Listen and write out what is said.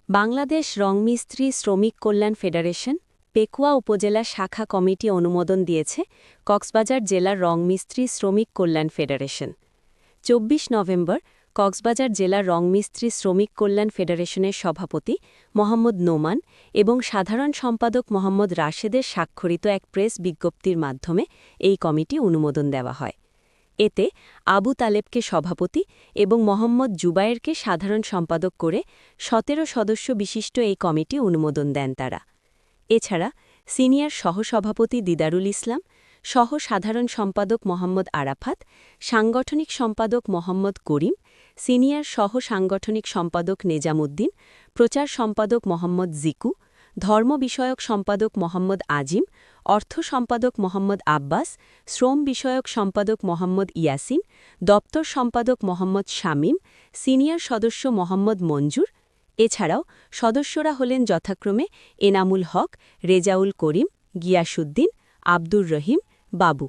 বাংলাদেশ রংমিস্ত্রি শ্রমিক কল্যাণ ফেডারেশন পেকুয়া উপজেলা শাখা কমিটি অনুমোদন দিয়েছে কক্সবাজার জেলার রংমিস্ত্রি শ্রমিক কল্যাণ ফেডারেশন। ২৪ নভেম্বর কক্সবাজার জেলার রংমিস্ত্রি শ্রমিক কল্যাণ ফেডারেশনের সভাপতি মোহাম্মদ নোমান এবং সাধারণ সম্পাদক মোহাম্মদ রাশেদের স্বাক্ষরিত এক প্রেস বিজ্ঞপ্তির মাধ্যমে এই কমিটি অনুমোদন দেওয়া হয়। এতে আবু তালেবকে সভাপতি এবং মোহাম্মদ জুবায়েরকে সাধারণ সম্পাদক করে ১৭ সদস্য বিশিষ্ট এই কমিটি অনুমোদন দেন তারা। এছাড়া সিনিয়র সহসভাপতি দিদারুল ইসলাম, সহ সাধারণ সম্পাদক মোহাম্মদ আরাফাত, সাংগঠনিক সম্পাদক মোহাম্মদ করিম, সিনিয়র সহ সাংগঠনিক সম্পাদক নেজামুদ্দিন, প্রচার সম্পাদক মোহাম্মদ জিকু, ধর্ম বিষয়ক সম্পাদক মোহাম্মদ আজিম, অর্থ সম্পাদক মোহাম্মদ আব্বাস, শ্রম বিষয়ক সম্পাদক মোহাম্মদ ইয়াসিন, দপ্তর সম্পাদক মোহাম্মদ শামীম, সিনিয়র সদস্য মোহাম্মদ মঞ্জুর। এছাড়াও সদস্যরা হলেন যথাক্রমে এনামুল হক, রেজাউল করিম, গিয়াসউদ্দিন, আব্দুর রহিম, বাবু।